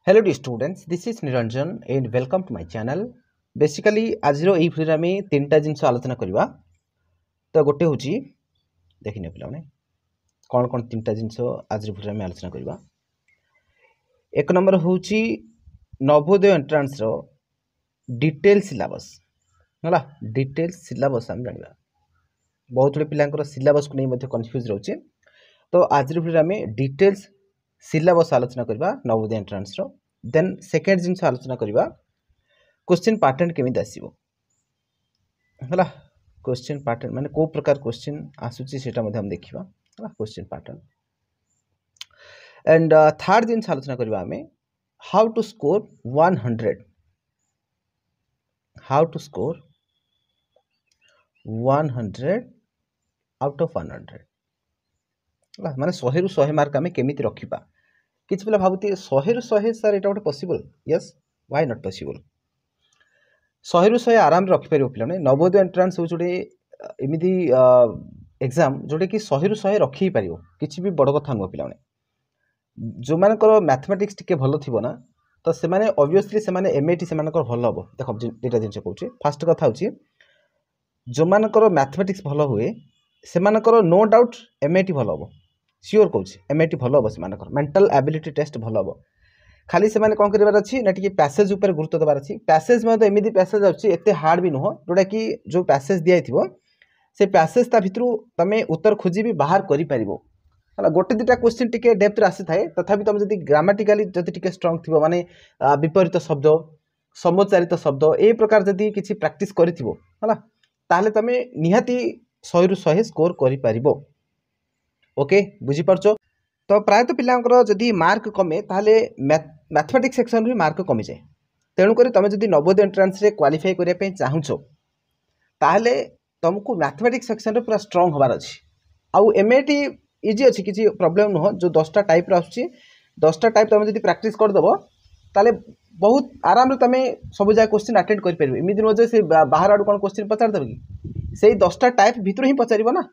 Hello dear students, this is Niranjan and welcome to my channel. Basically आज रो एई video आमे तीनटा जिंस आलोचना करबा। तो गोटे होची देखिने पिला माने कोन कोन तीनटा जिंस आज रो भिडियो आमे आलोचना करबा। एक नंबर होची नवोदय एंट्रेंस रो डिटेल सिलेबस होला। डिटेल सिलेबस हम जानिबा। बहुत रे पिलांकर सिलेबस को नै मध्ये कंफ्यूज रहउची। तो आज रो भिडियो आमे डिटेल्स सिलेबस आलोचना करबा नवोदय एंट्रेंस रो। देन सेकंड जिंस आलोचना करबा क्वेश्चन पैटर्न केमिति आसीबो हला। क्वेश्चन पैटर्न माने को प्रकार क्वेश्चन आसुची सेटा मध्ये हम देखिबा हला क्वेश्चन पैटर्न। एंड थर्ड जिंस आलोचना करबा हमें how to score 100 out of 100 हला। माने 100 रु 100 मार्क हमें केमिति रखिबा। किछ पिला भाबुती 100 रु 100 सर एटा गोटे possible. Yes, why not possible. 100 रु 100 आराम रखि परिबो पिला ने। नवोदय एंट्रेंस हो जोडे एमिति एग्जाम जोडे कि 100 रु 100 रखि परिबो। किछ भी बड़ कथा न पिला ने। जो मानकर मैथमेटिक्स टिके भलो थिबो ना तो से माने ऑब्वियसली से माने एमएटी से मानकर भलो हबो। देखो एटा जिंस कहूची फर्स्ट कथा होची जो मानकर मैथमेटिक्स भलो हुए से मानकर नो डाउट एमएटी भलो हबो। श्योर कहूची एमएटी भलो हबो। से मानकर मेंटल एबिलिटी टेस्ट भलो हबो। खाली से माने कोन करबार अछि ना टिके पैसेज ऊपर गुरुत्व देबार अछि। पैसेज मध्ये एमिति पैसेज अछि एते हार्ड भी नहो जोडा कि जो पैसेज दिया थिबो से पैसेज ता भितरु तमे उत्तर खोजी भी बाहर करि परिबो हला। गोटे दिटा क्वेश्चन टिके डेप्थ रे आसी थाए तथापि तमे जदि ग्रामेटिकली जदि टिके स्ट्रांग थिबो माने विपरीत शब्द समोच्चारित शब्द ए प्रकार जदि किछि प्रैक्टिस करिथिबो हला ताले तमे निहाती 100 रु 100 स्कोर करि परिबो। ओके बुझी परछो। तो प्रायत पिलांकर जदि मार्क कमे ताले मैथमेटिक्स सेक्शन रे मार्क कमी जाए। तेणु करी तमे जदि नवोदय एंट्रेंस रे क्वालिफाई करिया पे चाहुछो ताले तुमको मैथमेटिक्स सेक्शन रे पूरा स्ट्रांग होबार अछि। आउ एमएटी इजी अछि किछि प्रॉब्लम न हो। जो 10टा टाइप रा आछि 10टा टाइप तमे जदि प्रैक्टिस कर दबो ताले बहुत आराम रे तमे सब जा क्वेश्चन अटेंड कर परबे। इमिदि न जे से बाहर आडू कोन क्वेश्चन पचार देबे कि सेही 10टा टाइप भितर ही पचारिबो ना।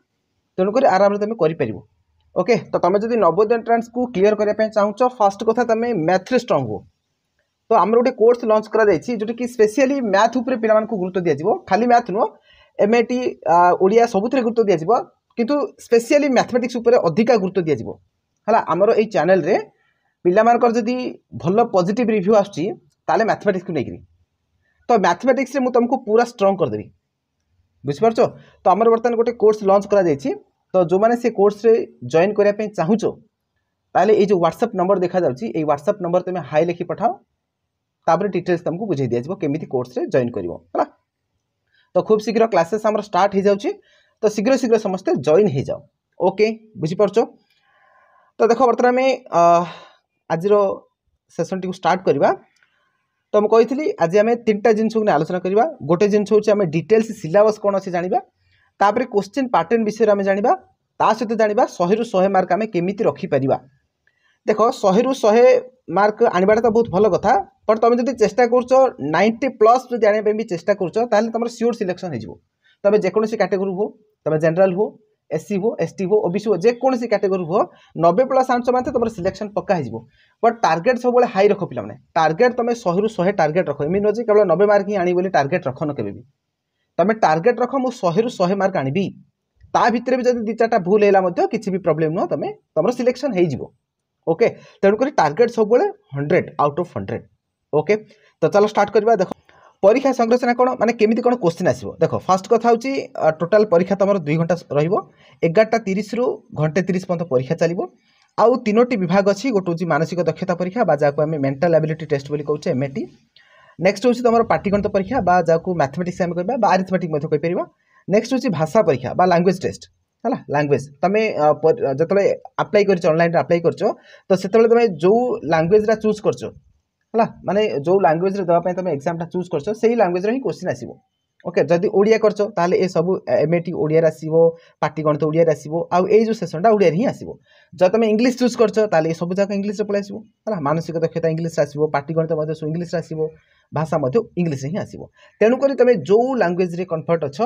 तेणु करी आराम रे तमे करि परिबो। ओके तो तमे जदि नवोदय एंट्रेंस को क्लियर करिया पे चाहुछो फर्स्ट कथा तमे मैथ रे स्ट्रांग हो। तो हमर गोटे कोर्स लॉन्च करा जायछि जोटी कि स्पेशली मैथ ऊपर पिला मानकु गुरुत्व दिया जिवो। खाली मैथ नो एमएटी ओडिया सबुतरे गुरुत्व दिया जिवो किंतु स्पेशली मैथमेटिक्स ऊपर अधिका गुरुत्व दिया जिवो हला। हमर एई चैनल रे पिला मानकर जदि भलो पॉजिटिव रिव्यू आछि ताले मैथमेटिक्स को नेकरी तो मैथमेटिक्स रे मु तुमको पूरा स्ट्रांग कर देबी। बुझ परछो। तो हमर वर्तमान गोटे कोर्स लॉन्च करा जायछि। तो जो माने से कोर्स रे जॉइन करिया पे चाहुचो ताले ए जो व्हाट्सएप नंबर देखा जाउची ए व्हाट्सएप नंबर तमे हाई लिखि पठाओ तापर डिटेल्स तुमको बुझाई दिया जिवो केमिति कोर्स रे जॉइन करिवो हला। तो खूब शीघ्र क्लासेस हमर स्टार्ट हे जाउची तो शीघ्र शीघ्र समस्त जॉइन हे जाओ। ओके बुझी परछो। तो देखो वर्तमान में आज रो सेशन टी को स्टार्ट करबा। तो हम कहितली आज हमें तीनटा जिंस को आलोचना करबा। गोटे जिंस होची हमें डिटेल्स सिलेबस कोन अछि जानिबा। तापर क्वेश्चन पैटर्न विषय आम जानिबा। ता सहित जानिबा 100 रु 100 मार्क आम केमिति रखि परिबा। देखो 100 रु 100 मार्क आनिबाटा तो बहुत भलो कथा पर तुम जदि चेष्टा करछो 90 प्लस जदि आनिबा भी चेष्टा करछो ताले तमर श्योर सिलेक्शन हे जिवो। तबे जे कोनोसी कैटेगरी हो तबे जनरल हो एससी हो एसटी हो ओबीसी हो जे कोनोसी कैटेगरी हो 90 प्लस आंसर मानते तमर सिलेक्शन पक्का हे जिवो। बट टारगेट सब बळे हाई रखो पिला माने। टारगेट तमे 100 रु 100 टारगेट रखो। एमि नजे केवल 90 मार्क ही आनी बोली टारगेट रखो न केबे भी। तमे टारगेट रखो मु 100 रु 100 मार्क आनिबी। ता भितरे भी जदि दि चारटा भूल हैला मध्ये किछि भी प्रॉब्लम न तमे तमर सिलेक्शन हे जिवो। ओके तेणु करी टारगेट सब बळे 100 आउट ऑफ 100। ओके तो चलो स्टार्ट करबा। देखो परीक्षा संरचना कोन माने केमिति कोन क्वेश्चन आसीबो। देखो फर्स्ट कथा होची टोटल परीक्षा तमर 2 घंटा रहिबो। 11:30 रु 1:30 पर्यंत परीक्षा चलिबो। आउ तीनोटी विभाग अछि। गोटे होची मानसिक दक्षता परीक्षा बा जाको हम मेंटल एबिलिटी टेस्ट बोली कहउचे एमएटी। नेक्स्ट होची तमर पाठ्यगणित परीक्षा बा जाको मैथमेटिक्स हम कहबा बा अरिथमेटिक मध्ये कहि परिबा। नेक्स्ट होची भाषा परीक्षा बा लैंग्वेज टेस्ट हला। लैंग्वेज तमे जतले अप्लाई करछ ऑनलाइन रे अप्लाई करछ तो सेतले तमे जो लैंग्वेज रा चूज करछ हला माने जो लैंग्वेज रे दवा पय तमे एग्जाम ता चूज करछ सेही लैंग्वेज रे ही क्वेश्चन आसीबो। ओके जदि ओडिया करछ ताले ए सब एमएटी ओडिया रे आसीबो पाठ्यगणित ओडिया रे आसीबो आउ ए जो सेशन ता ओडिया रे ही आसीबो। ज तमे इंग्लिश चूज करछ ताले ए सब जाक इंग्लिश रे पळे आसीबो हला। मानसिक दक्षता इंग्लिश रे आसीबो पाठ्यगणित मध्ये सो इंग्लिश रे आसीबो भाषा मध्ये इंग्लिश रे ही आसीबो। तेनु करी तमे जो लैंग्वेज रे कंफर्ट अछ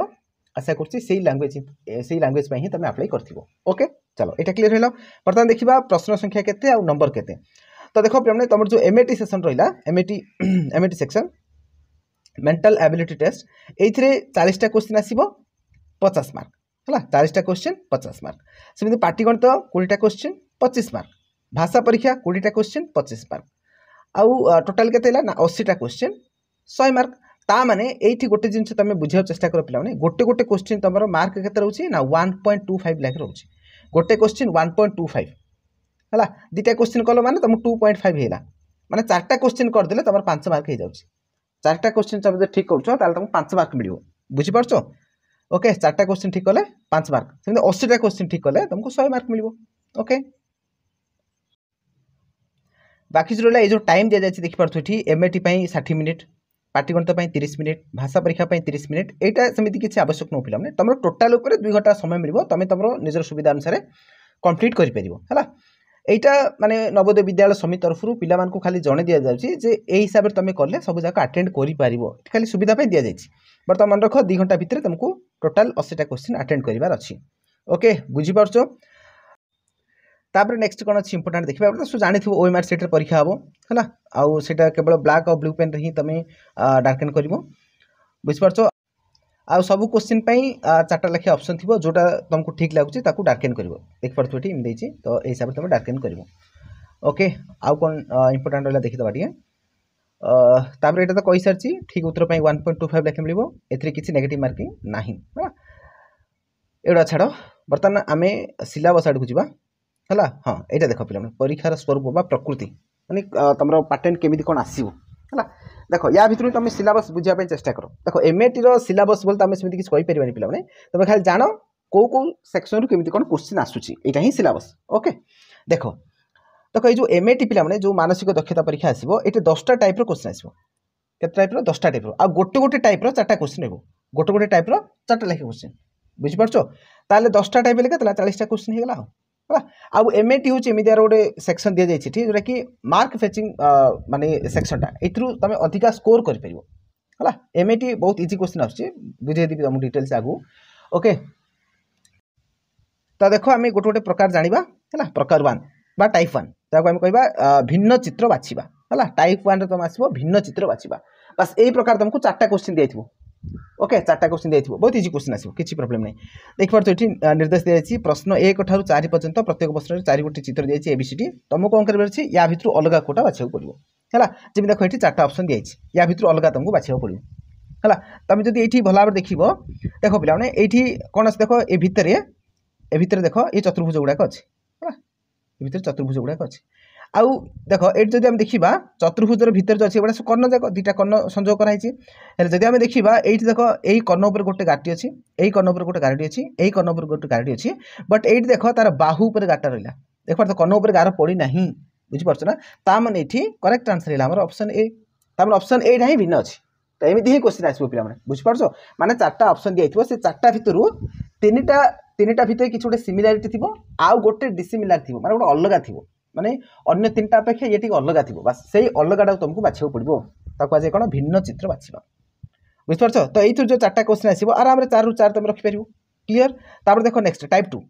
आशा करछि सेही लैंग्वेज पय ही तमे अप्लाई करथिबो। ओके चलो एटा क्लियर हेलो। वर्तमान देखिबा प्रश्न संख्या केते आ नंबर केते। तो देख पे तुम जो एमएटी सेक्शन रहा MAT section mental ability test ये 40टा क्वेश्चन आसो 50 मार्क है 40टा क्वेश्चन 50 मार्क सेमती पाटीगणित 20टा क्वेश्चन 25 मार्क भाषा परीक्षा 20टा क्वेश्चन 25 मार्क आउ टोटाल के 80टा क्वेश्चन 100 मार्क ता माने एठी गोटे जिनस तुम बुझा चेष्टा कर पिला गोटे गोटे क्वेश्चन तुम मार्क के रोचे ना 1.25 लाख रोचे गोटे क्वेश्चन 1.25 है दुटा क्वेश्चन कल माने तुम 2.5 है माने 4टा क्वेश्चन करदे तुम 5 मार्क हो जाए 4टा क्वेश्चन तुम ठीक कर तुमको 5 मार्क मिल बुझीपार ओके 4टा क्वेश्चन ठीक कले 5 मार्क सेमती 80टा क्वेश्चन ठीक कले तुमको 100 मार्क मिल ओके बाकी जो रहा ये टाइम दि जाए देखिपार ये एमएटी 60 मिनिट पाटीगणित 30 मिनिट भाषा परीक्षा 30 मिनिट यहाँ सेमती किसी आवश्यक नो पे तुम टोटाल 2 घंटा समय मिल तुम तुम निजर सुविधा अनुसार कंप्लीट कर यहाँ माने नवोदय विद्यालय समिति तरफ पिला खाली जड़े दि जाए हिसाब से तुम कले सब जगह अटेंड कर खाली सुविधा दि जाए बट तुम मन रख 2 घंटा भितर तुमको टोटाल 80टा क्वेश्चन अटेंड करार अच्छी ओके बुझीपार तापर नेक्स्ट कौन अच्छी इंपोर्टेंट देखा तो जानी थो ओएमआर सेट परीक्षा हम है आउ से केवल ब्लैक और ब्लू पेन ही तुम डार्केन कर बुझीपार आउ सब क्वेश्चन 4टा लेखा ऑप्शन थी जोटा तुमको ठीक लगुच डार्केन कर देखिपार ये तो यही हिसाब से तुम डार्केन कर ओके आउ कौन इंपोर्टेंट रहा देखीदे टे तापर यहाँ तो कही सारी ठीक उत्तर 1.25 लाख मिल ए नेगेटिव मार्किंग ना एटा छाड़ बर्तमान आम सिलेबस आड़ को जावा है हाँ यहाँ देख पे परीक्षार स्वरूप बा प्रकृति माने तुम पैटर्न केमी कौन आसो है देख या भितर तुम सिलेबस बुझापी चेष्टा कर देख एमएटी सिलेबस बोलते आम सेमती किसी कहीपर पे तुम खाली जान कौ सेक्शन केमी कौन क्वेश्चन आसूसी यहाँ ही सिलेबस ओके देख देख ये जो एमएटी पे जो मानसिक दक्षता परीक्षा आसो ये 10टा टाइप क्वेश्चन आसो के टाइप 10टा टाइप आ गोटे गोटे टाइप 4टा क्वेश्चन हो गोटे गोटे टाइप 4टा लेखे क्वेश्चन बुझीपार ताले 10टा टाइप लेके 40टा क्वेश्चन होगा है आउ एमएटी हूँ एमती गोटे सेक्शन दि जाए जोटा कि मार्क फेचिंग माने सेक्शनटा यू तुम अधिका स्कोर कर एमएटी बहुत इजी क्वेश्चन आसुच्छी बुझेदेवी तुमको डिटेल्स आगू ओके तो देख आम गोटे गोटे प्रकार जाना है प्रकार 1 बा टाइप 1 ताको आम कह भिन्न चित्र बाछिबा है टाइप 1 तुम आसो भिन्न चित्र बाछिबा बस यही प्रकार तुमको 4टा क्वेश्चन दिखाई ओके 4टा क्वेश्चन दिखाई बहुत इजी क्वेश्चन आसो किसी प्रॉब्लम नहीं देखिए तो ये निर्देश दी जाए प्रश्न 1 ठारू 4 पर्यंत प्रत्येक प्रश्न 4 गोटी चित्र दी जाए एबीसीडी तुमको कौन कर या भितर अलग कोटा बाछिया पड़ो है जमी देख ये 4टा ऑप्शन दी जाए या भितर अलग तुमको बाछिया पड़ो है तुम जब ये भल भाव देख देख पे ये कौन देख ए भितर देख ये चतुर्भुज गुड़ाक अच्छे भितर चतुर्भुज गुड़ाक अच्छे आउ देख ये जब आम देखा चतुर्भुजर भितर जो अच्छे गुड़ा कर्ण जाक 2टा कर्ण संयोग कराई जब आम देखा ये देख यही कर्ण उपर गोटे गारटी अच्छी यही कर्ण उपर गोटे गारटी अच्छी यही कर्ण उपर गोटे गारटी अच्छी बट ये देख तार बाहु उपर गारटा रहा देख तो कर्ण उपर गार पड़ी ना बुझीपार ना ताने ये करेक्ट आंसर है ऑप्शन ए तार ऑप्शन ए ही भिन्न अच्छी तो एमती ही क्वेश्चन आसो पे बुझीपार माने 4टा ऑप्शन दिखाई से 4टा भितर 3टा भितर किसी गोटे सिमिलारिटी थी आउ गोटे डिसिमिलार थी माने गोटे अलग थी माने अन्य 3टा अपेक्षा ये अलग थी बस से अलगटा तुमको बाछिया पड़ो ताकि कौन भिन्न चित्र बाछा बुझीपार तो ये जो 4टा क्वेश्चन आसो आराम 4 रू 4 तुम रखिपार क्लीयर तापर देख नेक्स्ट टाइप 2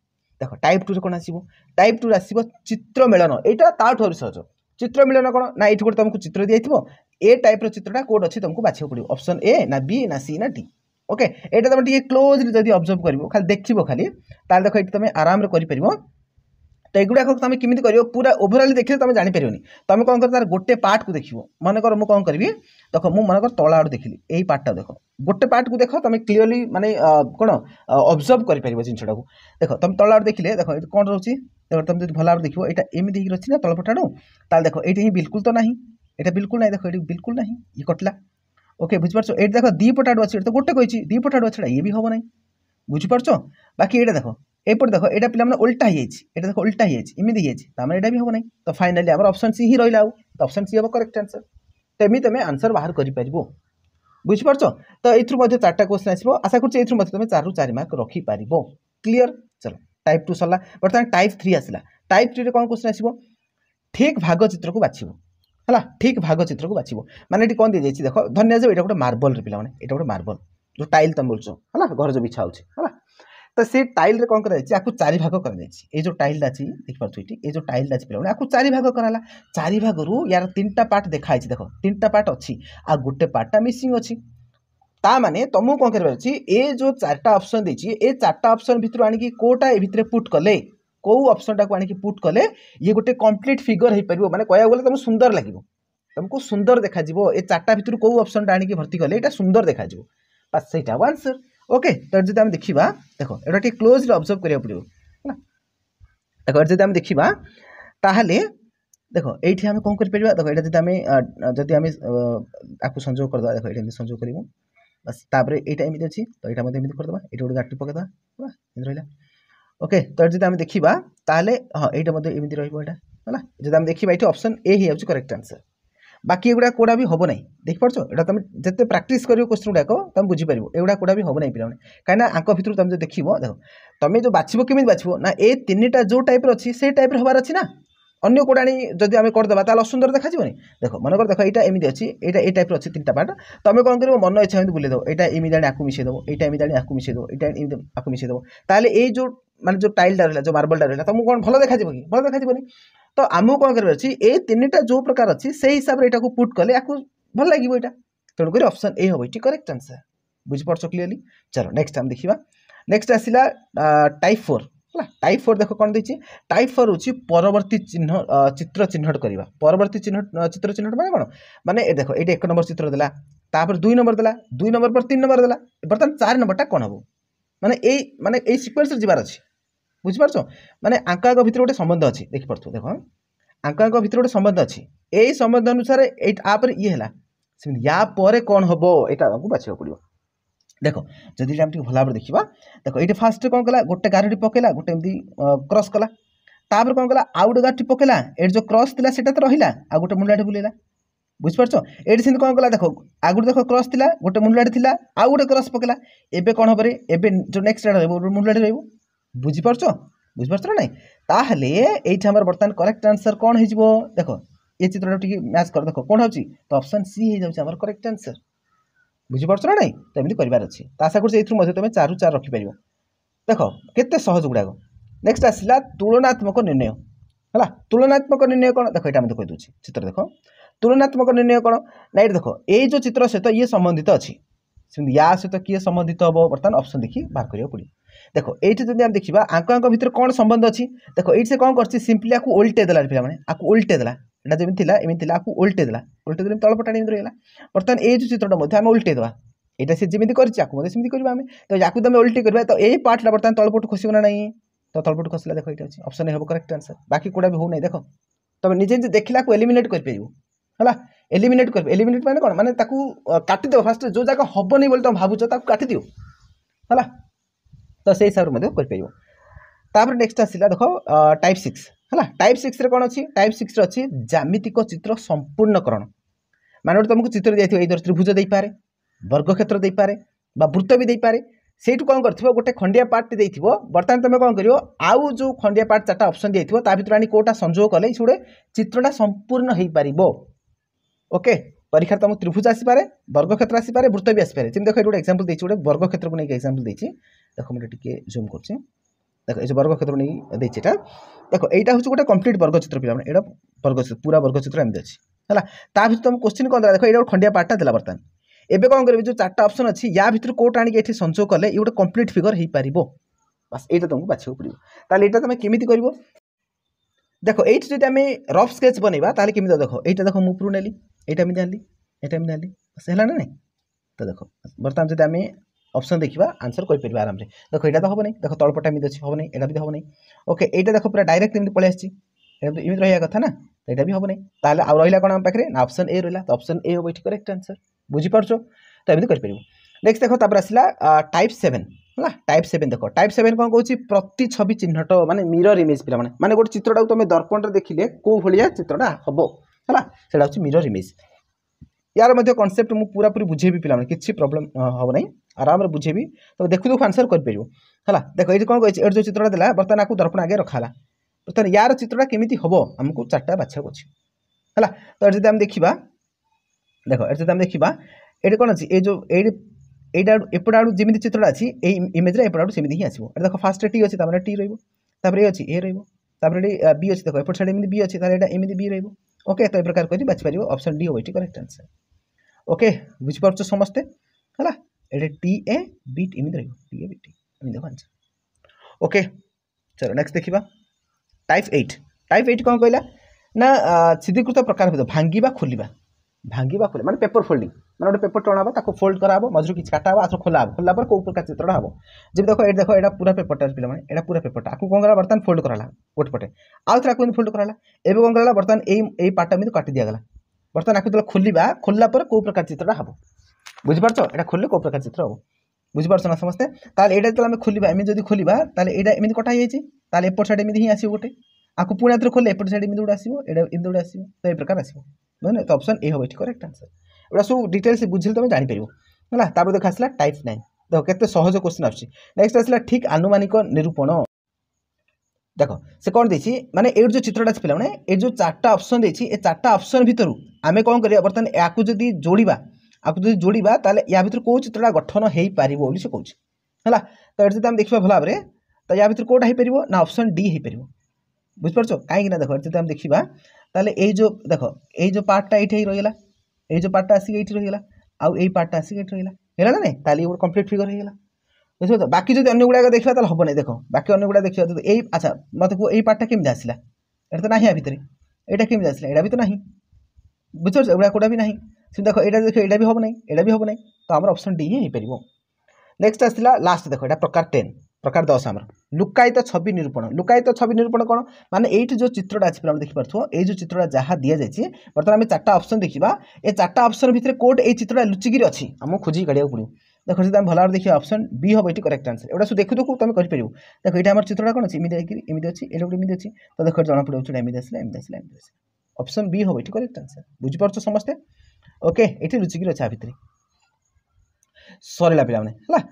देख टाइप 2 कौन आसो टाइप 2 आसो चित्र मेलन यहाँ ताठू सहज चित्र मिलन कौन ना ये गोटे तुमको चित्र दिखाई ए टाइप चित्रटा कौट अच्छी तुमको बाछिया पड़ो ऑप्शन ए ना बी ना सी ना डी ओके यहाँ तुम टे क्लोजली जब ऑब्जर्व कर खाली देखो खाली देख ये तुम आराम कर तो युवाक तुम केमी कर पूरा ओभरअल देखिए तुम जापर तुम कौन कर गोटे पार्ट को देख मन कर मुझे कौन करी देख मुझे मनकर तल आड़ देखिली यही पार्टा देख गोटे पार्ट को देख तुम क्लीयरली माने कौन ऑब्जर्व कर जिनटा को देख तुम तल आड़ देखिले देख कौन रोचे देख तुम जो भल देखो यहाँ एमती रही ना तलपटाणु ताल देख ये बिल्कुल तो ना यहाँ बिल्कुल ना देख ये बिल्कुल ना ये कटला ओके बुझीपार ये देख 2 पटाड़ू अच्छे तो गोटे कही 2 पटाड़ू अच्छे ये भी हम ना बुझीपार बाकी ये देख एपट देख यहाँ पे उल्टा ही देख उल्टा ही इमती ही यहाँ भी हम ना तो फाइनाली आम ऑप्शन सी ही रहा तो ऑप्शन सी हम करेक्ट आंसर तो एमती तुम आंसर बाहर कर बुझीपार तो ये 4टा क्वेश्चन आसो आशा कर तुम 4 रू 4 मार्क रखिपार क्लीयर चलो टाइप 2 सरला बर्तमान टाइप 3 आसला टाइप 3 कौन क्वेश्चन आसो ठीक भाग चित्र को बाछिबो है ठीक भाग चित्र को बाछिबो माने ये कौन दी जाए देख धन्य जो ये गोटे मार्बल पे यहाँ गोटे मार्बल जो टाइल तुम बोलছো है घर जो बिछा है तो से टाइल रे कौन कर चारि भाग कर ये जो टाइल अच्छी देखिए ये जो टाइल अच्छी पे आपको चारि भाग कराला चारि भाग रु यार 3टा पार्ट देखाई देख 3टा पार्ट अच्छी आ गोटे पार्टा मिसिंग अच्छी ता माने तुमको कौन कर ए जो 4टा ऑप्शन देछि ए 4टा ऑप्शन भितर आनी कोटा ए भितर पुट कले कौ ऑप्शन टाक आनी पुट कले ये गोटे कंप्लीट फिगर हो पार माने कहया गले तुमको सुंदर लगे तुमको सुंदर देखा ए 4टा भितर कौ ऑप्शन टा आनी भर्ती कले एटा सुंदर देखा बस सेटा आंसर ओके। तो जब आम देखा देख एटा टी क्लोज ऑब्जर्व करिया पड़िबो है देखो जब आम देखा ताहले देखो एठी हम कौन कर परिबा देखो एटा जदि आम आपको संजोग कर देखो एटा संजोग करिवो बस तापर एटा एमिति अछि तो एटा मते एमिति कर दबा एटा गोटे गाठी पकेदा होला एमिति रहला ओके। तो जदि आम देखा ताहले हां एटा मते एमिति रहइबो एटा होला जदि आम देखा एठी ऑप्शन ए ही आउछ करेक्ट आंसर बाकी एगुड़ा कोड़ा भी हम ना देख पार्छ एटा तुम जिते प्राक्टिस कर क्वेश्चन गुड़ाक तुम बुझीपार एगुड़ा कोड़ा भी हम ना पे कहीं आंक भितर तुम जो देख देख तुम जो बाछब केमी बाछब ना ए 3टा जो टाइप अच्छी से टाइप हबार अच्छी ना अन्य कोड़ाणी जदि आम करदे ताल असुंदर देखा देख मनकर देख यहाँ एमती अच्छी यहाँ ये टाइप अच्छी 3टा पार्ट तुम कौन कर मन इच्छा एमती बुले दो यहाँ एमती आनी आपको मिसेद यहाँ एमती आनी आपको मिसेद यहाँ आपको मिसेद ताले ये जो माने जो टाइलटा रहा जो मार्बलटा रहा तुमको कौन भल देखा कि भल देखा तो आमको कौन कर 3टा जो प्रकार अच्छी से हिसाब से यहाँ पुट कले आपको भल लगे यहाँ तेणुक ऑप्शन ए हम ये करेक्ट आंसर बुझीपार क्लीयरली। चलो नेक्स्ट आम देखा नेक्स्ट आसला टाइप 4 है टाइप 4 देख कौन देती टाइप 4 हूँ परवर्ती चिन्ह चित्र चिन्हट करवा परवर्ती चिन्ह चित्र चिन्हट माने कौन माने देखो ये 1 नंबर चित्र देला तापर 2 नंबर देला 2 नंबर पर 3 नंबर देला बर्तमान 4 नंबरटा कौन हम माने सिक्वेन्स जीवार अच्छी बुझीपार माने आंक भितर गोटे संबंध अच्छी देखिपार देख आंक भितर गोटे संबंध अच्छी यही संबंध अनुसार यापर ये है या पर कौन हम यहाँ आपको बाछा पड़ो देख जदि आम भल भाव देखा देख ये फास्ट कौन कला गोटे गारटी पकेला गोटे एमती क्रॉस कला तापर कौन कला आउ गोटे गारटी पकेला ये जो क्रॉस थी से तो रहा आ गोटे मुंडाटे बुलेला बुझीपार ये सेमती कौन कला देख आगुट देख क्रॉस थी गोटे मुंडाटे थी आउ गोटे क्रॉस पकेला एबे कौन हम एबे जो नेक्स्ट मुंडाटे रही बुझीपार बुझीपार ना ताहले ये बर्तमान करेक्ट आंसर कौन हो देख ये चित्र मैच कर देख कौन हो तो ऑप्शन सी हो जाए करेक्ट आंसर बुझीपार ना नहीं तो एमती करार अच्छे आशा कर तुम 4 ରୁ 4 रखिपर देख केते सहज गुड़ाक नेक्स्ट आसला तुलनात्मक निर्णय है तुलनात्मक निर्णय कौन देख यहाँ कहीदे चित्र देख तुलनात्मक निर्णय कौन ना ये देख ये जो चित्र सहित ये संबंधित अच्छी या सहित किए संबंधित हम बर्तमान ऑप्शन देखी बाहर करा पड़ो देख ये जब आम देखा आंक भितर कौन संबंध अच्छी देख ये कौन कर सिंपली आपको उल्टे देला पे आपको उल्टे देला एटा जमी आपको उल्टे देला तलपटा रहा बर्तमान ये जो चित्रटा आम उल्टे देवा यहाँ से जमी करमती करवा तो या तुम उल्टे करवा तो यही पार्टा बर्तमान तलपट खसब ना नहीं तो तलपट खसला देख ये ऑप्शन हम करेक्ट आंसर बाकी कोड़ा भी हो ना देख तुम निजे देखला एलिमिनेट कर है एलिमिनेट कर एलिमिनेट माने कौन माने काटिदेव फास्ट जो जगह हम नहीं बोले तुम भावुच काटिद है तो से हिसाब से कर नेक्स्ट आसला देख टाइप 6 है टाइप 6 रे कौन अच्छी टाइप 6 अच्छी ज्यामितिक चित्र संपूर्णकरण माने तुमको चित्र दिखाई ये त्रिभुज दे पारे वर्ग क्षेत्र दे पारे वृत्त भी दे पारे से कौन कर गोटे खंडिया पार्ट दे बर्तमान तुम कौन कर आउ जो खंडिया पार्ट 4टा ऑप्शन दिखाई ता भर आनी कोटा संजोग कले गोटे चित्रटा संपूर्ण हो पार ओके परीक्षा तुम त्रिभुज आसपे वर्ग क्षेत्र आसपे वृत्त भी आसपे जमी देख गोटे एक्जाम्पल गोटे वर्ग क्षेत्र को लेकिन एक्जाम्पल देती देख मुझे टी जूम कर देख ये वर्ग क्षेत्र नहीं देख यहाँ हूँ गोटे कम्प्लीट वर्ग चित्र पे यहाँ वर्ग चित्र पूरा वर्ग चित्र एमती अच्छी है ता भर तुम क्वेश्चन कौन देख ये खंडिया पार्टा देला बर्तमान एबे कौन करेंगे जो 4टा ऑप्शन अच्छी या भर कोट आनिक ये संजोग कले ये गोटे कम्प्लीट फिगर हो पार बस यहाँ तुमको बाछा पड़ो ताले तुम केमी कर देख ये जब आम रफ स्केच बनवा ताले केमी देख यहाँ देख मुझे उपरू नेली यहाँ एमती आनी यहाँ एमती आनी बस है ना नहीं तो देख बर्तमान जब आम ऑप्शन देखा आंसर कर आराम से देख यहाँ तो हम नहीं देख तलपटा एमती अच्छी हम नहीं यहाँ भी हम नहीं ओके यहाँ देख पूरा डायरेक्ट एमती पलि आसी एमती रहा कथा ना तो यहाँ भी हम नहीं ताल आ रहा कौन आम पाखे ना ऑप्शन ए रहा तो ऑप्शन ए हम ये करेक्ट आंसर बुझीपार तो एमती कर नेक्स्ट देख तापर आसला टाइप 7 है टाइप 7 देख टाइप 7 कौन कौन प्रति छवि चिन्हट माने मिरर इमेज पे माने गोटे चित्रटा तुम दर्पण देखिले कौ भाया चित्रटा हम है से मिरर इमेज यार मध्य कॉन्सेप्ट मुझे पूरा पूरी बुझेबी पे किसी प्रॉब्लम हम ना आराम से बुझेबी तो देखु देखु आंसर कर देख ये कौन कही जो चित्रटा देला बर्तमान आपको दर्पण आगे रखाला बर्तमान यार चित्रटा केमी हम आमको 4टा बाछा अच्छी है तो जब आम देखा देख जब आम देखा ये कौन अच्छी ये जो ये এইটা এপଟ আড়ু যেମିତି চিত্রটা আছে এই ইমেজরে এপট আড়ু সেମିତି ହିଁ ଆସିବ। এটা দেখো ফার্স্ট টি ଅଛି তাପରେ টি ରହିବ, তাପରେ ଏ ଅଛି ଏ ରହିବ, তাପରେ এটি বি ଅଛି দেখো এপଟ সাইড এମିତି বি ଅଛି তাহলে এটা এମିତି বি ରହିବ। ওকে তো এই প্রকার କରି বাছি পারিବ অপশন ডি হবে এটি करेक्ट आंसर। ओके बुझी पारछ समस्ते हला एटा टी ए बी एମିତି ରହିବ टी ए बी टी एମିତି देखो आंसर। ओके चलो नेक्स्ट देखिबा टाइप 8। टाइप 8 कोन कहला ना छिद्रीकृत प्रकार भेद भांगीबा खोलिबा, भांगीबा खोले माने पेपर फोल्डिंग माने गोटे पेपर टणा ताको फोल्ड कराबो मझरु किछ काटा आथो खोला खोला पर को प्रकार चित्रटा हबो। जे देखो एटा पूरा पेपरटा पिला माने एटा पूरा पेपरटा आकु कोन करा बर्तन फोल्ड कराला गोटे पटे आउ थरा कोन फोल्ड कराला एबे कोन कराला बर्तन एई पार्टटा में काटि दिया गला बर्तन आकु तला खोलिबा खोलला पर को प्रकार चित्रटा हबो। बुझि पारछो एटा खोलले को प्रकार चित्र हबो। बुझि पारछो ना समस्ते ताले एटा तला में खोलिबा एमे जदी खोलिबा ताले एटा एमिति कटा हियछि ताले एपर साइड एमिति ही आसीबो गोटे आकु पुणी आथरे खोलले एपर साइड एमिति उडा आसीबो एटा एमिति उडा आसीबो तो ए प्रकार आसीबो माने तो ऑप्शन ए होबो एठी करेक्ट आंसर। एटा सब डिटेल्स बुझिल तमे जानि परिबो हला। तापर देखा आसला टाइप 9 देखो केते सहज क्वेश्चन आछि। नेक्स्ट आसला ठीक आनुमानिक निरूपण। देखो से कोन देछि माने ए जो चित्रटा पिला माने ए जो चारटा ऑप्शन देछि ए चारटा ऑप्शन भितरु आमे कोन करिया बर्तन याकु जदी जोड़ीबा ताले या भितर को चित्रटा गठन हेई पारिबो बोली से कहउछि हला। तो एट जदी हम देखिबा भला भाबरे तो या भितर कोटा हेई परिबो ना ऑप्शन डी हेई परिबो। बुझ परछो काहे ना देखो जदी हम देखिबा ताले ए जो देखो ए जो पार्टटा एठी रहिला ए जो पार्टटा आसी एठी रहिला आ ए पार्टटा आसी एठी रहिला हेला ना नै ताले ये कंप्लीट फिगर हेला। बुझो तो बाकी जदी अन्य गुडा देखिबा ताले हबो नै देखो बाकी अन्य गुडा देखिबा तो ए अच्छा मते को ए पार्टटा केमि आसिला एटा तो नाही आ भितरे एटा केमि आसिला एटा भी तो नाही बुझो एगुडा कोडा भी नाही से देखो एटा देखो एटा भी हबो नै एटा भी हबो नै तो हमर ऑप्शन डी ही परिबो। नेक्स्ट आसिला लास्ट देखो एटा प्रकार 10 प्रकार 10 हमर लुकायित छवि निरूपण। लुकायित छवि निरूपण कोन माने एठी जो चित्रटा अछि हम देखि परथो ए जो चित्रटा जहा दिया जायछि बर्तमान हम चारटा ऑप्शन देखिबा ए चारटा ऑप्शन भितरे कोड ए चित्रटा लुचिगिरि अछि हम खोजी काढिया पड़ियो। देखो जदि हम भलार देखिबा ऑप्शन बी होबो एठी करेक्ट आंसर। एटा सु देखु देखु तुम करि परिबो देखो एटा हमर चित्रटा कोन अछि इमिदि अछि एटा इमिदि अछि तो देखो जणा पड़ियो छडा इमिदि आसला ऑप्शन बी होबो एठी करेक्ट आंसर। बुझि परछो समस्ते ओके एठी लुचिगिरि अछि आ भितरे सरीला पिला माने हला।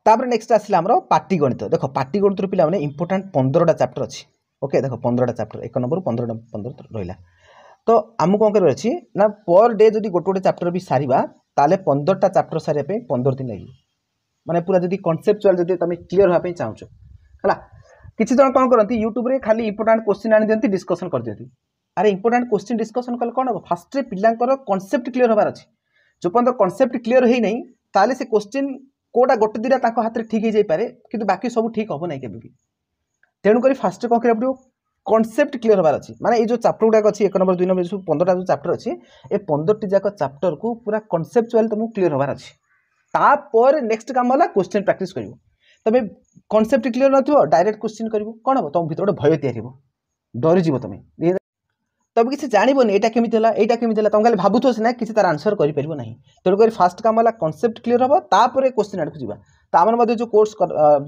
तापर नेक्स्ट आसला हमरो पाटी गणित। देखो पाटी गणित रो पिला माने इंपोर्टेंट 15टा चैप्टर अछि। ओके देखो 15टा चैप्टर एक नंबर 15 रहिला तो आमु कोन कर अछि ना पर डे जदी गोटे चैप्टर भी सारीबा ताले 15टा चैप्टर सारे पे 15 दिन लागि माने पूरा जदी कांसेप्चुअल जदी तमे क्लियर होआ पे चाहछो हला। किछि जण कोन करंती YouTube रे खाली इंपोर्टेंट क्वेश्चन आनि देंती डिस्कशन कर देंती। अरे इंपोर्टेंट क्वेश्चन डिस्कशन कल कोन हो फास्ट रे पिलांकर कांसेप्ट क्लियर होबार अछि जो पंद कांसेप्ट क्लियर हेई नै ताले से क्वेश्चन कोडा गोटे दिरा ताको हाथ रे ठीक हे जाई पारे किंतु बाकी सब ठीक होबो नै केबे भी तेनु करी फास्ट कोन करे पड़ियो कांसेप्ट क्लियर होबार अछि माने ए जो चैप्टर गुडा अछि 1 नंबर 2 नंबर जो 15टा जो चैप्टर अछि ए 15टी जाक चैप्टर को पूरा कांसेप्चुअल तुम क्लियर होबार अछि तापर नेक्स्ट काम वाला क्वेश्चन प्रैक्टिस करिवो तबे कांसेप्ट क्लियर नथिबो डायरेक्ट क्वेश्चन करिवो कोन हो तुम भीतर भय तयारिबो डरि जीवो तमे तब किसी जानबोनी एटा केमिति हला एटा केमिति हला तुम खाली भाबुथो सिना किसी तार आंसर करि परिबो नाही तेणु करी फास्ट काम वाला कांसेप्ट क्लियर हबो तापर क्वेश्चन आडक जीवा। तो आमर मध्ये जो कोर्स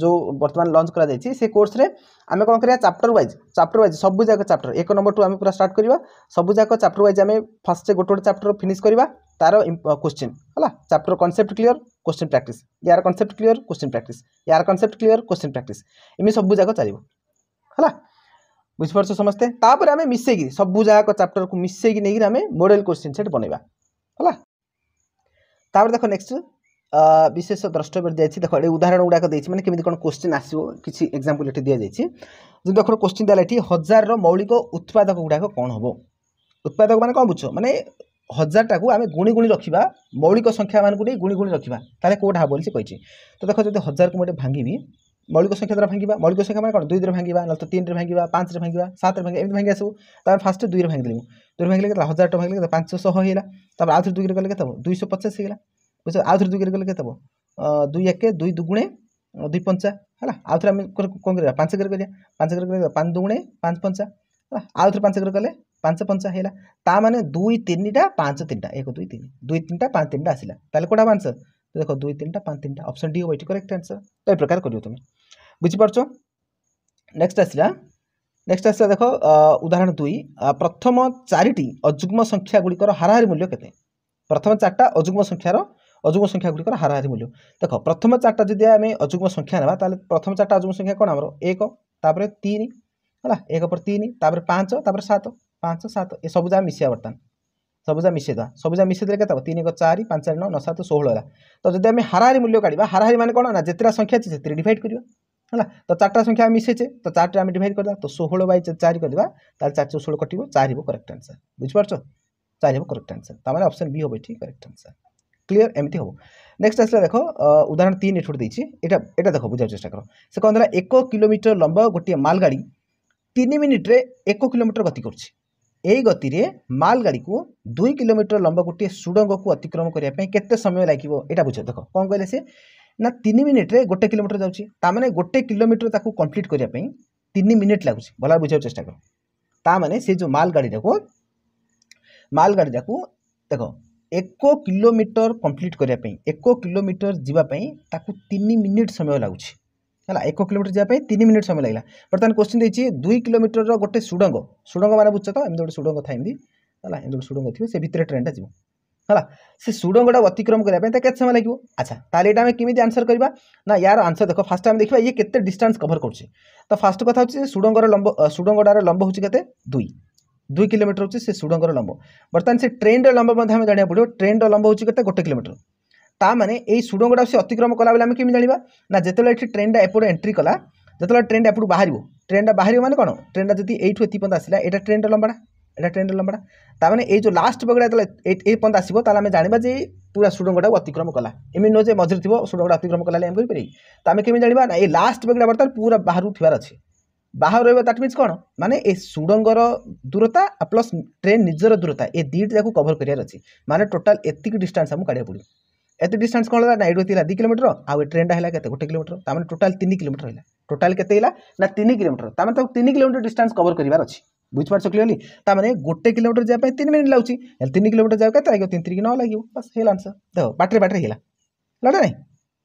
जो वर्तमान लॉन्च करा जायछि से कोर्स रे आमे कोन करिया चैप्टर वाइज सब जाक चैप्टर 1 नंबर टू आमे पूरा स्टार्ट करिवा सब जाक चैप्टर वाइज आमे फर्स्ट गोटे चैप्टर फिनिश करिवा तार क्वेश्चन हला chapter concept clear question practice यार कांसेप्ट क्लियर क्वेश्चन प्रैक्टिस यार कांसेप्ट क्लियर क्वेश्चन प्रैक्टिस एमि सब जाक चलिबो हला। बुझ परछ समस्ते तापर आमे मिसेगी सब जाक चैप्टर को मिसेगी नेगी आमे मॉडल क्वेश्चन सेट बनेबा हला। तापर देखो नेक्स्ट विशेष द्रष्टव्य दिया देखो ये उदाहरण गुड़ाक देछि माने केमिति कोन क्वेश्चन आसीबो किछि एग्जांपल एठी दिया जायछि जो देखो क्वेश्चन दिला एठी 1000 रो मौलिक उत्पादक गुड़ाक कोन हबो। उत्पादक माने कोन बुझो माने 1000 टाकू आमे गुणी गुणी रखिबा मौलिक संख्या मान को गुणी गुणी रखिबा ताले कोठा बोली से कहिछि। तो देखो जदि 1000 को मटे भांगीबी मौलिक संख्या द्वारा भांगीबा मौलिक संख्या माने कोन 2 रे भांगीबा न तो 3 रे भांगीबा 5 रे भांगीबा 7 रे भांगीबा एमि भांगी आसु तापर फास्ट 2 रे भांगी देलु 2 रे भांगी ले 1000 टा भांगी ले 500 हेला तापर आथु 2 रे गले केतबो 250 हेला बुझ आथु 2 रे गले केतबो 2 1 2 दुगुणे 2 5 हला आथु हम कोन करिया 5 करे करिया 5 करे करिया 5 दुगुणे 5 5 हला आथु 5 करे गले 5 5 हेला ता माने 2 3 टा 5 3 टा 1 2 3 2 3 टा 5 3 टा आसिला ताले कोडा आंसर तो देखो 2 3 टा 5 3 टा ऑप्शन डी होबो इट करेक्ट आंसर। तो ए प्रकार करियो तुम बुझि परछो। नेक्स्ट आसला देखो उदाहरण 2 प्रथम 4टी अजुग्म संख्या गुड़िकर हाराहारी मूल्य केते। प्रथम 4टा अजुग्म संख्या गुड़िकर हाराहारी मूल्य देखो प्रथम 4टा जदि आमे अजुग्म संख्या नेबा ताले प्रथम 4टा अजुग्म संख्या कोन हमरो 1 तापर 3 हला 1 पर 3 तापर 5 तापर 7 5 7 ए सब जा मिसिया बर्तन सबुजा मिसेदा सबुजा मिसेदे केते 3 1 4 5 4 9 9 7 16 है तो जदि आम हाराहारी मूल्य काढ़ा हाराहारी माने कोन ना जेतरा संख्या अछि सेतरे डिवाइड करियो हला तो चारटा संख्या हम मिसेचे तो 4 टे हम डिवाइड करदा तो 16 बाय 4 करदिबा तार 4 16 कटिबो 4 हिबो करेक्ट आंसर बुझ परछो 4 हिबो करेक्ट आंसर ता माने ऑप्शन बी होबो ठीक करेक्ट आंसर क्लियर एमती हो नेक्स्ट आसला देखो उदाहरण 3 एठुड देछि एटा देखो बुझा चेष्टा करो से कोन 1 किलोमीटर लंबा गोटे मालगाड़ी 3 मिनिट रे 1 किलोमीटर गति करछि एई गति रे मालगाड़ी को 2 किलोमीटर लंबा गोटे सुडंग को अतिक्रमण करिया पे केते समय लागिवो एटा बुझो देखो कोन कहले से ना 3 मिनिट रे गोटे किलोमीटर जाउछि ता माने गोटे किलोमीटर ताकू कंप्लीट करिया पे 3 मिनिट लागुछि भला बुझा चेष्टा करो ता माने से जो मालगाड़ी को देखो 1 किलोमीटर कंप्लीट करिया पे 1 किलोमीटर जीवा पे ताकू 3 मिनिट समय लागुछि हला 1 किलोमीटर जीवा पे 3 मिनिट समय लागला बर्तमान क्वेश्चन देछि 2 किलोमीटर रो गोटे सुडंग माने बुझछ तो एमदे गोटे सुडंग थाइंदी हला एमदे गोटे सुडंग थिबो से भितरे ट्रेनटा जीवो हला से सुडंगडा अतिक्रम करिया पे केते समय लागिवो अच्छा ताले एटा हम किमिति आंसर करबा ना यार आंसर देखो फर्स्ट टाइम देखबा ये केते डिस्टेंस कवर करछि तो फर्स्ट कथा होछि सुडंगडार लंब होछि केते 2 किलोमीटर होछि से सुडंगर लंब बर्तमान से ट्रेन रो लंब मध्ये हम जानिया पड़ियो ट्रेन रो लंब होछि केते 1 किलोमीटर ता माने एई सुडंगडा से अतिक्रम कला बेला हम किमि जानिबा ना जेतेले एठी ट्रेनडा एपड एंट्री कला जेतेले ट्रेनडा एपड बाहरिबो माने कोन ट्रेनडा जति एठु एति पंद आसिला एटा ट्रेन रो लंबाडा ता माने ए जो लास्ट बगडा जेतेले ए पंद आसीबो ताला हम जानिबा जे पूरा सुडंगडा अतिक्रम कला एमि नो जे मझिर थिबो सुडंगडा अतिक्रम कला हम करि परि ता हम किमि जानिबा ना ए लास्ट बगडा बर्तन पूरा बाहरु थिबार अछि बाहर रहबा दैट मींस कोन माने ए सुडंगर दूरता प्लस ट्रेन निजर दूरता ए दीट जाको कवर करियार अछि माने टोटल एतिक डिस्टेंस हम काढिया पड़ी एति डिस्टेंस कोन ना एडो थिला 2 किलोमीटर आ ट्रेन दा हैला केते 1 किलोमीटर ता माने टोटल 3 किलोमीटर हैला टोटल केते हैला ना 3 किलोमीटर ता माने 3 किलोमीटर डिस्टेंस कवर करिवार अछि बुझ पारछ क्लियरली ता माने 1 किलोमीटर जा पे 3 मिनिट लाउची 3 किलोमीटर जा केते लागियो 3 3 9 लागियो बस हेला आंसर देखो बाटरे हैला लडा नै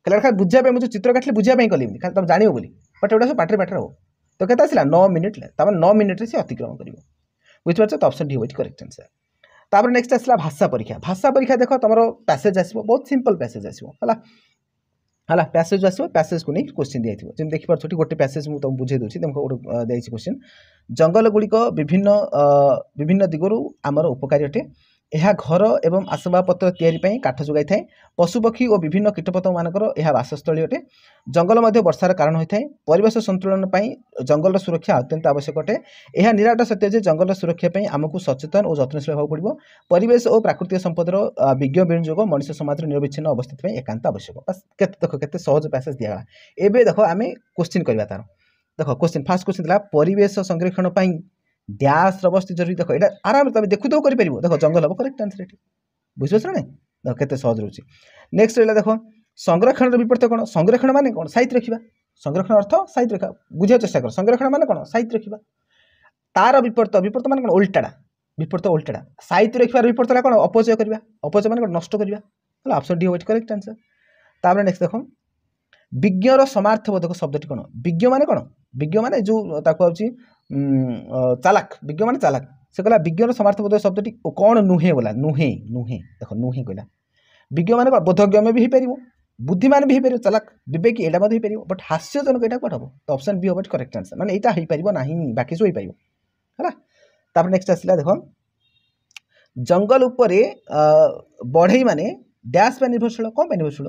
कलर खा बुझिया पे मुझे चित्र काटले बुझिया पे कली खाली तुम जानियो बोली बट एडा सब बाटरे हो तो केता आसिला 9 मिनिट ता माने 9 मिनिट रे से अतिक्रमण करिवो बुझ पारछ तो ऑप्शन डी होइट करेक्ट आंसर तापर नेक्स्ट आसला भाषा परीक्षा देखो तमरो पैसेज आसीबो बहुत सिंपल पैसेज आसीबो हला पैसेज आसीबो पैसेज को नै क्वेश्चन दियाइथिबो जेम देखि पारछोटी गोटे पैसेज मु तुम बुझे दोछि तुमको देइछि क्वेश्चन जंगल गुडी को विभिन्न दिगरु आमर उपकारी अटे यह घर एवं आसबाबपत्र तैयारी पई काठ जोगाई थाए पशुपक्षी और विभिन्न कीटपतंग मानकर यह वासस्थली अटे जंगल मध्य वर्षार कारण होता है परिवेश संतुलन पई जंगल सुरक्षा अत्यंत आवश्यक अटे यह निराट सत्य जे जंगल सुरक्षा पई हमकु सचेतन और यत्नशील होबा पड़िबो परिवेश और प्राकृतिक संपदर विज्ञ विनियोग मनुष्य समाज रे निरविच्छिन्न अवस्थित पई एकांत आवश्यक बस केते देखो केते सहज पैसेज दिया एबे देखो आमे क्वेश्चन करबा तार देखो क्वेश्चन फर्स्ट क्वेश्चन दिला परिवेश संरक्षण पई डैश अवस्थित जरूरी देखो एटा आराम तमे देखु तो करि परिबो देखो जंगल हो करेक्ट आंसर एटी बुझिस नै देखो केते सहज रहउची नेक्स्ट रहला देखो संरक्षण रो विपरीत कोन संरक्षण माने कोन साहित्य रखिबा संरक्षण अर्थ साहित्य रखा बुझिया चेष्टा कर संरक्षण माने कोन साहित्य रखिबा तार विपरीत माने कोन उल्टाडा साहित्य रखिबा विपरीत कोन अपचय करबा अपचय माने कोन नष्ट करबा हला ऑप्शन डी होइट करेक्ट आंसर तापर नेक्स्ट देखो विज्ञ रो समार्थबोधक शब्दटी कोन विज्ञ माने जो ताको आउची चालाक विज्ञ माने चालाक से कहला विज्ञ रो समार्थबोधक शब्दटी कोन नुहे बोला नुहे देखो नुहे कहला विज्ञ माने बोधज्ञ में भी हे परिबो बुद्धिमान भी हे परिबो चालाक विवेकी एटा मधे हे परिबो बट हास्यजनक एटा कोट हबो तो ऑप्शन बी होबो करेक्ट आंसर माने एटा हे परिबो नाही बाकी सो हे परिबो हला तापर नेक्स्ट आसिला देखो जंगल ऊपर बढ़ई माने डैश पे निर्भरशील कोन पे निर्भरशील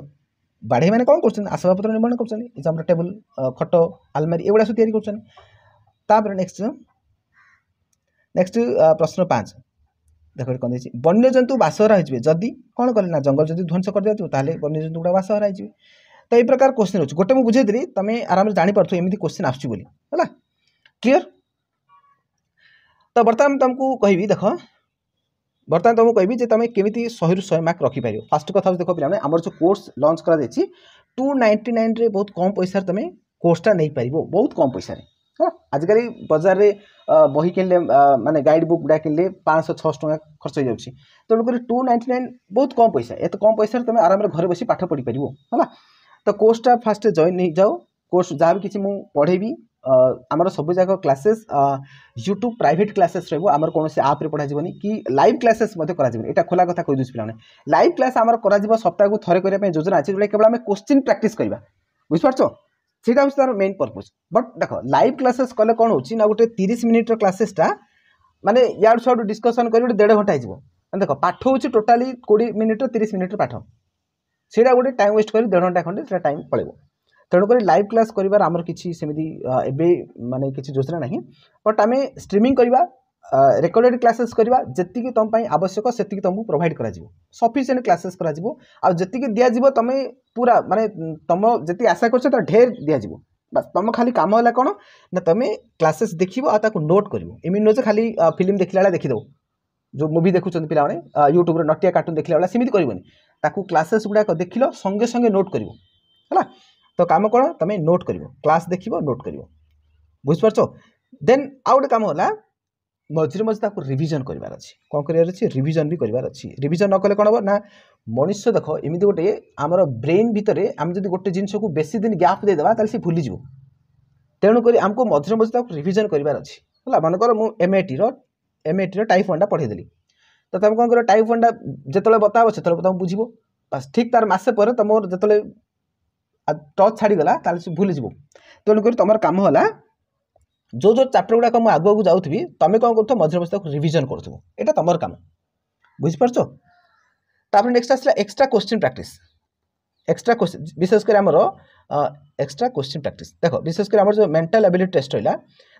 बढ़ई माने कोन करछन आसबाबपत्र निर्माण करछन एग्जाम टेबल खट अलमारी एगुडा सब तयारी करछन तापर नेक्स्ट प्रश्न 5 देखो कोन देछि वन्य जंतु बासहरा होइबे जदी कोन करले ना जंगल जदी ध्वंस कर दिया ताले वन्य जंतु गुडा बासहरा होइबे तो ए प्रकार क्वेश्चन होछ गोटे मु बुझे दिली तमे आराम से जानि परथु एमिति क्वेश्चन आछी बोली हला क्लियर तो बर्तमान तुमको कहबी देखो बर्तमान तुमको कहबी जे तमे केमिति 100 रु 100 मार्क रखि पारियो फर्स्ट कथा देखो पिला हमर जो कोर्स लॉन्च करा देछि 299 रे बहुत कम पैसा तमे कोर्सटा नै पारिबो बहुत कम पैसा रे आजकल बाजार रे बही किनले माने गाइड बुक गुडा किनले 500-600 टका खर्च हो जाउछि तो लोग 299 बहुत कम पैसा एत कम पैसा रे तमे आराम रे घर बसी पाठ पढ़ी परिबो हला तो कोर्सटा फर्स्ट जॉइन नै जाओ कोर्स जहाँ भी किसी मु पढ़ेबी आमर सब जाक क्लासेस यूट्यूब प्राइवेट क्लासेस रहबो आमर कोनोसी ऐप रे पढ़ा जीवनी कि लाइव क्लासेस मध्ये करा जीवनी एटा खोला कथा कहि दुस पिलाने लाइव क्लास आमर करा जीव सप्ताह को थरे करिया पे योजना अछि जे केवल हम क्वेश्चन प्रैक्टिस करबा बुझ पारछो सेटा होछ तार मेन पर्पस बट देखो लाइव क्लासेस कले कोन होछि ना गोटे 30 मिनिट रो क्लासेसटा माने यार सब डिस्कशन करि 1.5 घंटा हिजबो देख पाठ हूँ टोटाली 20 मिनिट 30 मिनिट पाठ सीटा गोटे टाइम वेस्ट कर 1.5 घंटा खंडे टाइम पड़े तेणुक लाइव क्लास कर आमर किसी सेमती माने किसी योजना ना बट आम स्ट्रीमिंग करवा रेकर्डेड क्लासेस करवा जी तुम आवश्यक से तुमको प्रोवाइड कर सफिसीयंट क्लासेस कर जी दिज्व तुम पूरा माने तुम जी आशा कर ढेर दिज्व बस तुम खाली कम है कौन ना तुम क्लासेस देख नोट कर इमिन नुहे खाली फिल्म देखला देखीद जो मूवी देखुं पिला यूट्यूब नटिया कार्टून देखला बेला सेमती करनी ताकू क्लासेस गुड़ाक देख संगे संगे नोट कर तो कम कौन तुम नोट कर क्लास देख नोट कर बुझिपार देन आउ गए कम है मझे मझे रिविजन करार अच्छी कौन करार अच्छी रिविजन भी करार अच्छी रिविजन न कले कौन हम ना मनुष्य देख एमती गोटे आमर ब्रेन भितर आम जब गोटे जिनस को बेसी दिन गैप देदेबा ताल सी भूलीज तेणुक आमको मझे मझे रिविजन करार अच्छी है मनकर मुझे एमएटी टाइप 1 पढ़ेदेली तो तुम कौन कर टाइप 1 जो बताब से तुम बुझ बस ठीक तार मसे पर तुम जो टच छाड़गला भूलीज तेणुक तुम कम है जो जो चैप्टर गुड़ाक मुझे आगू जाऊँगी तुम कौन कर मझे मझे रिविजन करूँ यहाँ तुम कम बुझिपार नेक्स्ट आसला extra question practice extra question विशेषकर आमर एक्स्ट्रा क्वेश्चन प्रैक्टिस देख विशेषकर आम जो मेंटल एबिलिटी टेस्ट रहा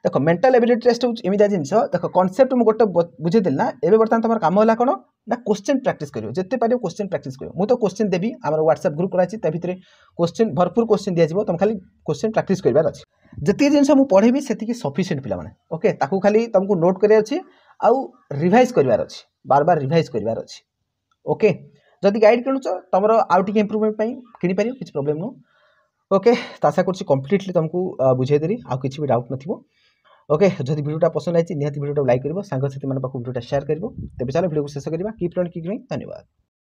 देख मेंटल एबिलिटी टेस्ट हूँ एमती जिन देख कनसेप्ट मुझे गोटे बुझेदेली ना एवं बर्तमान तुम कम है कौन ना क्वेश्चन प्रैक्टिस कर जिते पार क्वेश्चन प्रैक्टिस कर मुझे तो क्वेश्चन देवी आम व्हाट्सएप ग्रुप कराई भितर क्वेश्चन भरपूर क्वेश्चन दिज्व तुम खाली क्वेश्चन प्रैक्टिस करार अच्छी जितनी जिन मुझे पढ़ेबी से सफिसीयंट पिला ओके ताकू खाली तुमको नोट करार अच्छी आउ रिवाइज करार अच्छी बार बार रिवाइज करार अच्छी ओके जदि गाइड किणुच तुम आउ टे इम्प्रूवमेंट किनी पार किसी प्रोब्लेम नुह ओके तो आशा कर कम्प्लीटली तुमको बुझेदेली आउ किसी भी डाउट नथिबो ओके जदि वीडियोटा पसंद आई निहाती वीडियोटा लाइक कर सांग साथी मान पाखु वीडियोटा शेयर कर तेज चलो वीडियो को शेष करवा कीप लर्निंग कीप ग्रोइंग धन्यवाद।